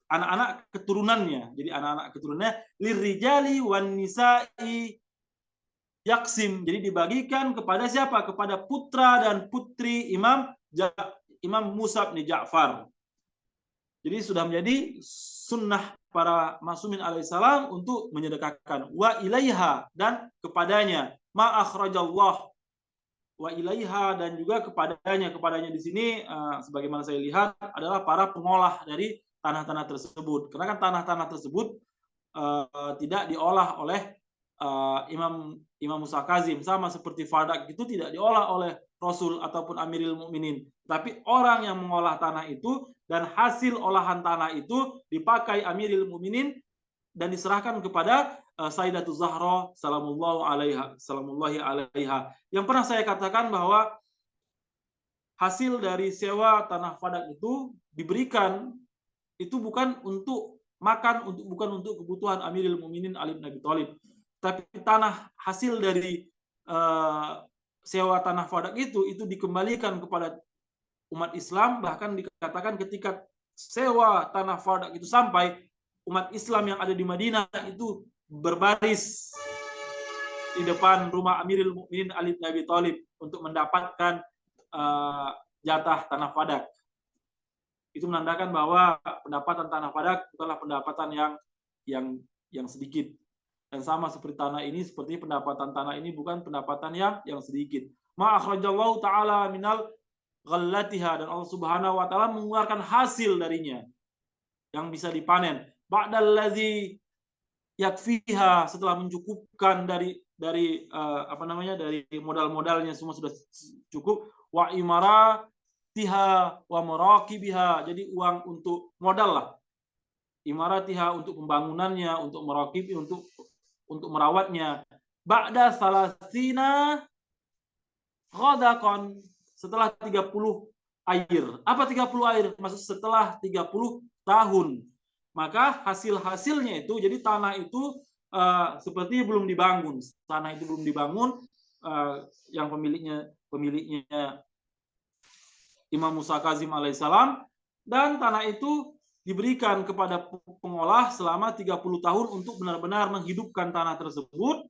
anak-anak keturunannya. Jadi anak-anak keturunannya, lirijali wan nisa'i yaksim. Jadi dibagikan kepada siapa? Kepada putra dan putri Imam Musa bin Ja'far. Jadi sudah menjadi sunnah para masumin alaihissalam untuk menyedekahkan. Wa ilaiha, dan kepadanya. Ma akhrajallah. Wa ilaiha, dan juga kepadanya di sini sebagaimana saya lihat adalah para pengolah dari tanah-tanah tersebut. Karena kan tanah-tanah tersebut tidak diolah oleh Imam Musa Kazim, sama seperti Fadak itu tidak diolah oleh Rasul ataupun Amirul Mukminin, tapi orang yang mengolah tanah itu, dan hasil olahan tanah itu dipakai Amirul Mukminin dan diserahkan kepada Sayyidatul Zahra salamullahi alaiha. Yang pernah saya katakan bahwa hasil dari sewa tanah Fadak itu diberikan itu bukan untuk makan, bukan untuk kebutuhan Amirul Mukminin Ali bin Abi Thalib, tapi tanah hasil dari sewa tanah Fadak itu dikembalikan kepada umat Islam, bahkan dikatakan ketika sewa tanah Fadak itu sampai, umat Islam yang ada di Madinah itu berbaris di depan rumah Amirul Mukminin Ali bin Abi Thalib untuk mendapatkan jatah tanah Fadak. Itu menandakan bahwa pendapatan tanah Fadak bukanlah pendapatan yang sedikit. Dan sama seperti tanah ini, seperti pendapatan tanah ini bukan pendapatan yang sedikit. Ma akhrajallahu ta'ala minal ghallatiha, dan Allah Subhanahu wa taala mengeluarkan hasil darinya yang bisa dipanen. Ba'dallazi yakfiha, setelah mencukupkan dari dari modal-modalnya semua sudah cukup. Wa imaratiha wa muraqibiha, jadi uang untuk modal lah. Imaratiha untuk pembangunannya, untuk meraqibi, untuk merawatnya. Ba'da salasina ghadaqan, setelah 30 air. Apa 30 air? Maksud setelah 30 tahun. Maka hasil-hasilnya itu, jadi tanah itu seperti belum dibangun. Tanah itu belum dibangun, yang pemiliknya Imam Musa Kazim alaihissalam, dan tanah itu diberikan kepada pengolah selama 30 tahun untuk benar-benar menghidupkan tanah tersebut.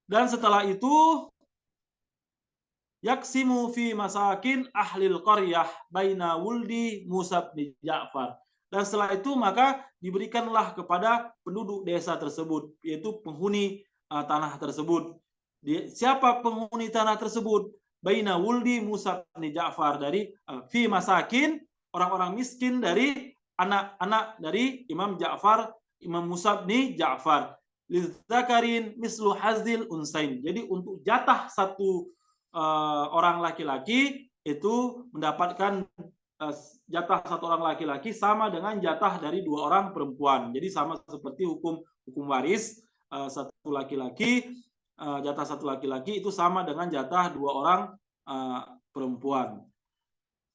Dan setelah itu yaksimu fi masakin ahlil qaryah baina wuldi Musa bin Ja'far. Dan setelah itu maka diberikanlah kepada penduduk desa tersebut, yaitu penghuni tanah tersebut. Siapa penghuni tanah tersebut? Baina wuldi Musa bin Ja'far, dari fi masakin, orang-orang miskin dari anak-anak dari Imam Ja'far, Imam Musa bin Ja'far. Lidzakarin mislu hazil unsain. Jadi untuk jatah satu orang laki-laki itu mendapatkan jatah satu orang laki-laki sama dengan jatah dari 2 orang perempuan. Jadi sama seperti hukum waris, satu laki-laki, jatah satu laki-laki itu sama dengan jatah 2 orang perempuan.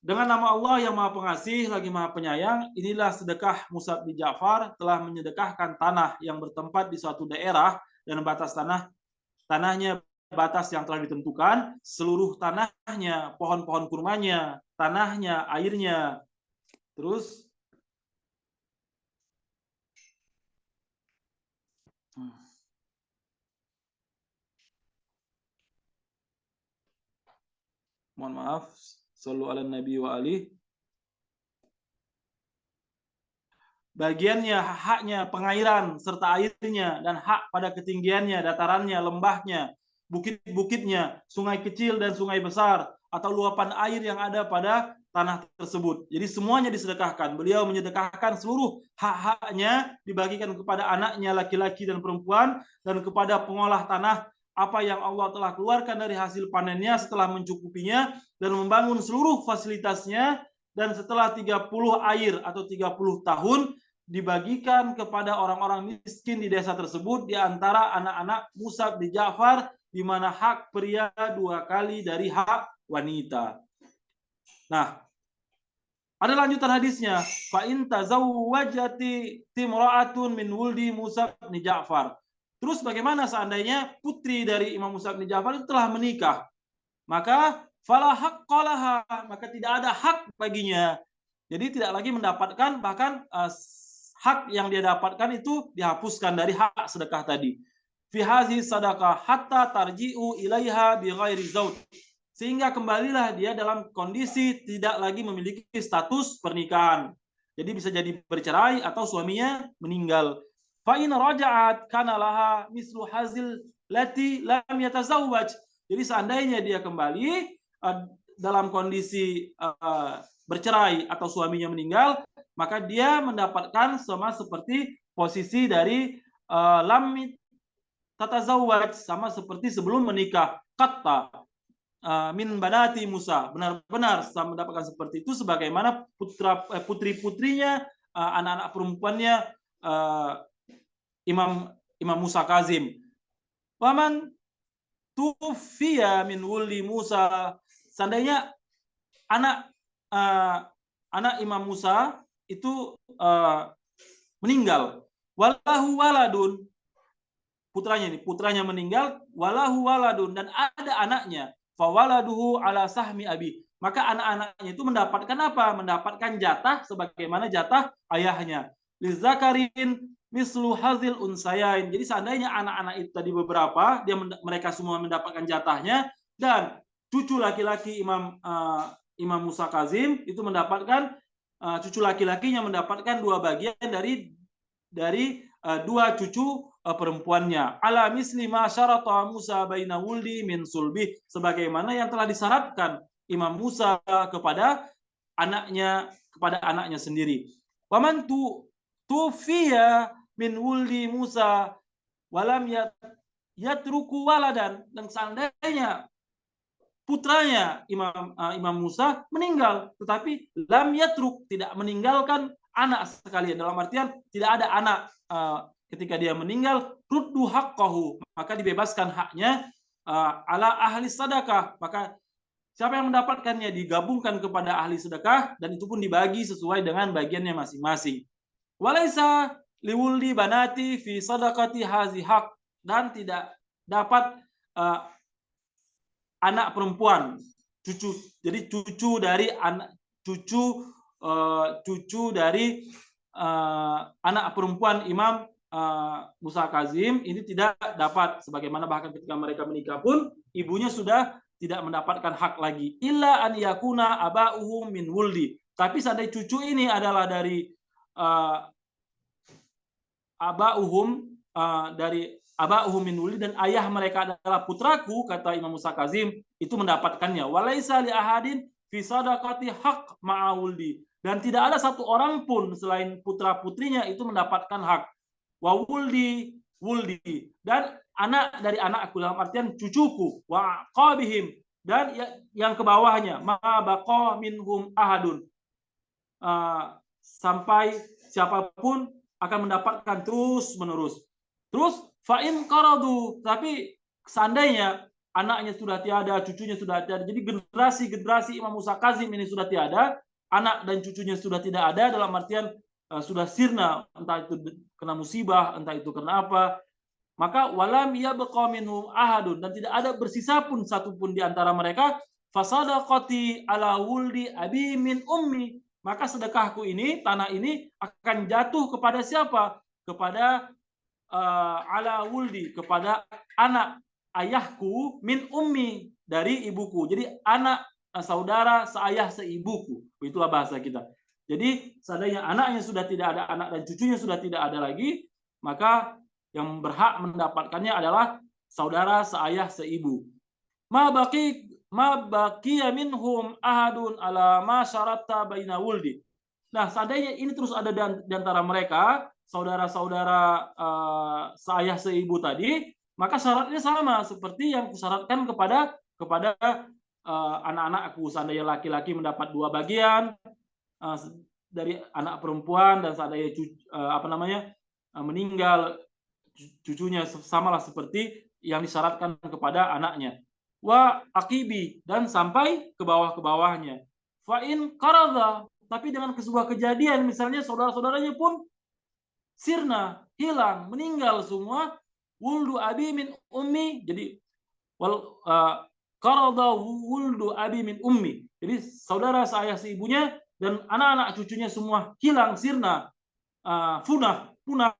Dengan nama Allah yang Maha Pengasih lagi Maha Penyayang, inilah sedekah Musa bin Ja'far, telah menyedekahkan tanah yang bertempat di suatu daerah, dan batas tanahnya batas yang telah ditentukan, seluruh tanahnya, pohon-pohon kurmanya, tanahnya, airnya. Terus mohon maaf, shallu ala nabi wa ali. Bagiannya, haknya pengairan serta airnya, dan hak pada ketinggiannya, datarannya, lembahnya, bukit-bukitnya, sungai kecil dan sungai besar, atau luapan air yang ada pada tanah tersebut. Jadi semuanya disedekahkan. Beliau menyedekahkan seluruh hak-haknya, dibagikan kepada anaknya laki-laki dan perempuan, dan kepada pengolah tanah apa yang Allah telah keluarkan dari hasil panennya setelah mencukupinya, dan membangun seluruh fasilitasnya. Dan setelah 30 air atau 30 tahun dibagikan kepada orang-orang miskin di desa tersebut, di antara anak-anak Musa bin Ja'far, di mana hak pria 2 kali dari hak wanita. Nah, ada lanjutan hadisnya. Fa in tazawwajati timra'atun min wuldi Musa bin Ja'far. Terus bagaimana seandainya putri dari Imam Musa bin Ja'far itu telah menikah? Maka fala haqqalaha, maka tidak ada hak baginya. Jadi tidak lagi mendapatkan, bahkan hak yang dia dapatkan itu dihapuskan dari hak sedekah tadi. Fi hazi sadaqah hatta tarji'u ilaiha bi ghairi zauj. Sehingga kembalilah dia dalam kondisi tidak lagi memiliki status pernikahan. Jadi bisa jadi bercerai atau suaminya meninggal. Fa in raja'at kana laha mislu hazil lati lam yatazawwaj. Jadi seandainya dia kembali dalam kondisi bercerai atau suaminya meninggal, maka dia mendapatkan sama seperti posisi dari lam tatazawwaj, sama seperti sebelum menikah. Kata min banati Musa, benar-benar mendapatkan seperti itu sebagaimana putri-putrinya, anak-anak perempuannya Imam Musa Kazim. Waman tufiya min wuldi Musa, seandainya anak Imam Musa itu meninggal, walahu waladun, putranya meninggal, walahu waladun, dan ada anaknya, fawaladuhu ala sahmi abi. Maka anak-anaknya itu mendapatkan apa? Mendapatkan jatah sebagaimana jatah ayahnya. Lizakarin mislu hazil unsayain. Jadi seandainya anak-anak itu tadi beberapa, mereka semua mendapatkan jatahnya, dan cucu laki-laki Imam Musa Kazim itu mendapatkan cucu laki-lakinya mendapatkan 2 bagian dari 2 cucu perempuannya. Ala misli ma syarata Musa baina wuldi min sulbi, sebagaimana yang telah disyaratkan Imam Musa kepada anaknya sendiri. Waman tufiya min wuldi Musa walam yatruku waladan, dan seandainya putranya Imam Musa meninggal, tetapi lam yatruk, tidak meninggalkan anak sekalian, dalam artian tidak ada anak ketika dia meninggal, ruddu haqqahu, maka dibebaskan haknya ala ahli sedekah, maka siapa yang mendapatkannya digabungkan kepada ahli sedekah, dan itu pun dibagi sesuai dengan bagiannya masing-masing. Walaisa liwuldi banati fi sadaqati hazi haq, dan tidak dapat anak perempuan cucu, jadi cucu dari anak perempuan Imam Musa Kazim ini tidak dapat, sebagaimana bahkan ketika mereka menikah pun ibunya sudah tidak mendapatkan hak lagi, illa an yakuna aba'uhum min wuldi, tapi seandainya cucu ini adalah dari aba'uhum min wuldi, dan ayah mereka adalah putraku, kata Imam Musa Kazim, itu mendapatkannya. Walaisa li ahadin fi sadaqati haq ma'a wuldi, dan tidak ada satu orang pun selain putra-putrinya itu mendapatkan hak. Wa wuldi dan anak dari anakku, dalam artian cucuku, wa qabihim, dan yang ke bawahnya, ma baqa minhum ahadun, sampai siapapun akan mendapatkan terus menerus. Terus fa'in qaradu, tapi seandainya anaknya sudah tiada, cucunya sudah tiada, jadi generasi Imam Musa Kazim ini sudah tiada, anak dan cucunya sudah tidak ada, dalam artian sudah sirna, entah itu kena musibah, entah itu kena apa, maka walam yabqa minhum ahadun, dan tidak ada bersisa pun satu pun di antara mereka, fasadaqati ala wuldi abi min ummi, maka sedekahku ini, tanah ini akan jatuh kepada siapa? Kepada ala wuldi, kepada anak ayahku, min ummi, dari ibuku. Jadi anak saudara seayah seibuku. Itulah bahasa kita. Jadi seandainya anaknya sudah tidak ada, anak dan cucunya sudah tidak ada lagi, maka yang berhak mendapatkannya adalah saudara seayah seibu. Ma baqiya minhum ahadun ala ma syaratta baina wuldi. Nah, seandainya ini terus ada di antara mereka, saudara-saudara seayah seibu tadi, maka syaratnya sama seperti yang kusyaratkan kepada anak-anakku. Seandainya laki-laki mendapat 2 bagian dari anak perempuan, dan seandainya meninggal cucunya, samalah seperti yang disyaratkan kepada anaknya. Wa aqibi, dan sampai ke bawah-bawahnya. Fa in qarada, tapi dengan sebuah kejadian, misalnya saudara-saudaranya pun sirna, hilang, meninggal semua, wuldu abi min ummi, jadi qarada wuldu abi min ummi, jadi saudara seayah seibunya dan anak-anak cucunya semua hilang, sirna, punah,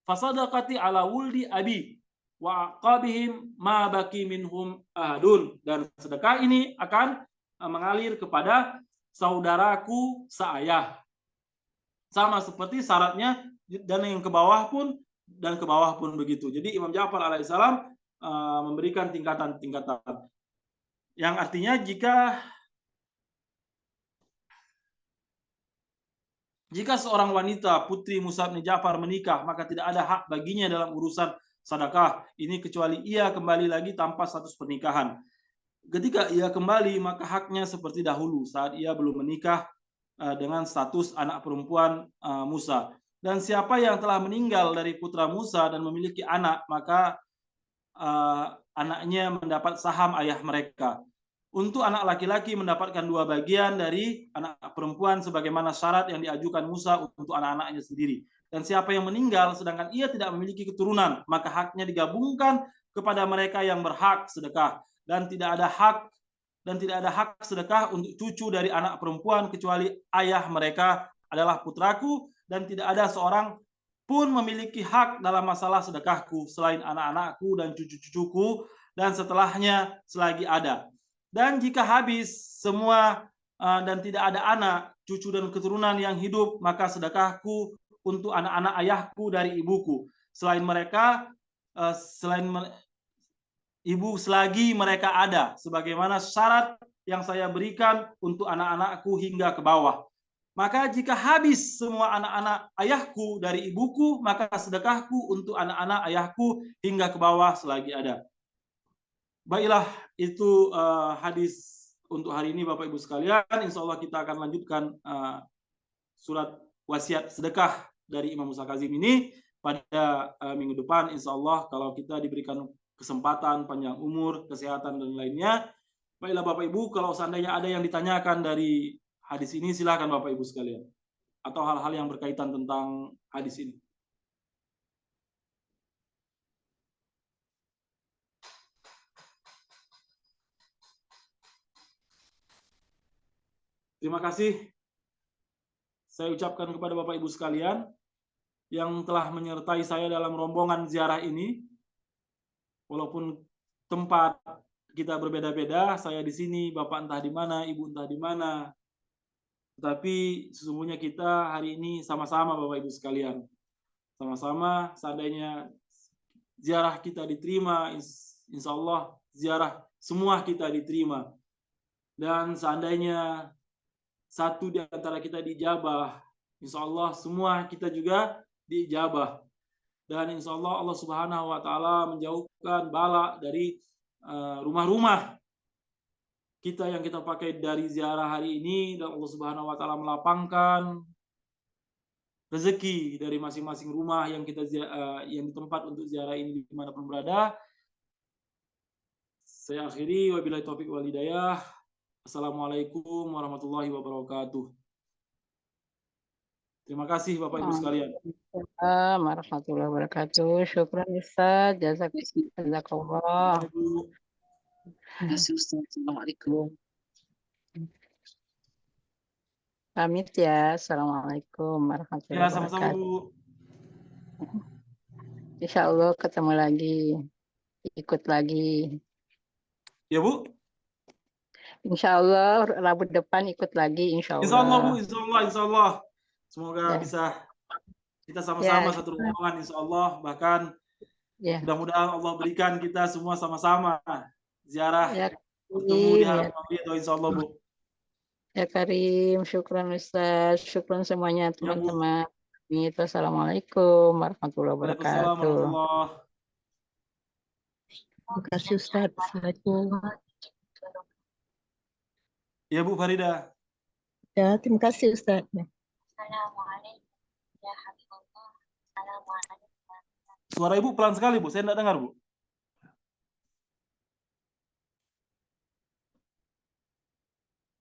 fasadaqati ala wuldi abi wa aqabihim ma baki minhum ahadun, dan sedekah ini akan mengalir kepada saudaraku seayah, sama seperti syaratnya, dan yang ke bawah pun begitu. Jadi Imam Ja'far alaihissalam memberikan tingkatan-tingkatan, yang artinya jika seorang wanita putri Musa bin Ja'far menikah, maka tidak ada hak baginya dalam urusan sedekah ini kecuali ia kembali lagi tanpa status pernikahan. Ketika ia kembali, maka haknya seperti dahulu saat ia belum menikah dengan status anak perempuan Musa. Dan siapa yang telah meninggal dari putra Musa dan memiliki anak, maka anaknya mendapat saham ayah mereka. Untuk anak laki-laki mendapatkan 2 bagian dari anak perempuan sebagaimana syarat yang diajukan Musa untuk anak-anaknya sendiri. Dan siapa yang meninggal sedangkan ia tidak memiliki keturunan, maka haknya digabungkan kepada mereka yang berhak sedekah, dan tidak ada hak dan tidak ada hak sedekah untuk cucu dari anak perempuan kecuali ayah mereka adalah putraku, dan tidak ada seorang pun memiliki hak dalam masalah sedekahku selain anak-anakku dan cucu-cucuku dan setelahnya selagi ada. Dan jika habis semua dan tidak ada anak, cucu dan keturunan yang hidup, maka sedekahku untuk anak-anak ayahku dari ibuku. Selain mereka, selain ibu selagi mereka ada, sebagaimana syarat yang saya berikan untuk anak-anakku hingga ke bawah. Maka jika habis semua anak-anak ayahku dari ibuku, maka sedekahku untuk anak-anak ayahku hingga ke bawah selagi ada. Baiklah, itu hadis untuk hari ini Bapak Ibu sekalian. Insya Allah kita akan lanjutkan surat wasiat sedekah dari Imam Musa Kazim ini pada minggu depan. Insya Allah kalau kita diberikan kesempatan, panjang umur, kesehatan, dan lainnya. Baiklah Bapak Ibu, kalau seandainya ada yang ditanyakan dari hadis ini, silakan Bapak Ibu sekalian. Atau hal-hal yang berkaitan tentang hadis ini. Terima kasih saya ucapkan kepada Bapak Ibu sekalian yang telah menyertai saya dalam rombongan ziarah ini. Walaupun tempat kita berbeda-beda, saya di sini, Bapak entah di mana, Ibu entah di mana. Tetapi sesungguhnya kita hari ini sama-sama Bapak Ibu sekalian. Sama-sama seandainya ziarah kita diterima, insya Allah ziarah semua kita diterima. Dan seandainya satu di antara kita diijabah, insya Allah semua kita juga diijabah. Dan insya Allah Allah Subhanahu wa Ta'ala menjauhkan bala dari rumah-rumah kita yang kita pakai dari ziarah hari ini, dan Allah Subhanahu wa Ta'ala melapangkan rezeki dari masing-masing rumah yang kita yang di tempat untuk ziarah ini dimanapun berada. Saya akhiri, wabillahi taufiq wal hidayah. Assalamualaikum warahmatullahi wabarakatuh. Terima kasih Bapak Ibu sekalian. Waalaikumsalam warahmatullahi wabarakatuh. Syukran Ustaz. Jazakallah. Assalamualaikum. Pamit ya. Assalamualaikum warahmatullahi Ya, sama-sama wabarakatuh. Bu. Insya Allah ketemu lagi. Ikut lagi. Ya Bu. Insya Allah Rabu depan ikut lagi. Insya Insya Allah Bu, Allah. insya Allah, insya Allah. Semoga Ya. bisa kita sama-sama Ya. satu rombongan, insya Allah. Bahkan Ya. mudah-mudahan Allah berikan kita semua sama-sama ziarah Ya, bertemu di ya. halaman ridho, insya Allah Bu. Ya Karim, syukran Ustaz, syukran semuanya teman-teman. Assalamualaikum warahmatullahi Waalaikumsalam wabarakatuh. warahmatullahi. Terima kasih Ustaz. Assalamualaikum. Ya Bu Farida. Ya, terima kasih Ustaz. Assalamualaikum ya Habibullah. Assalamualaikum. Suara Ibu pelan sekali Bu, saya tidak dengar Bu.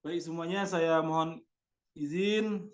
Baik semuanya, saya mohon izin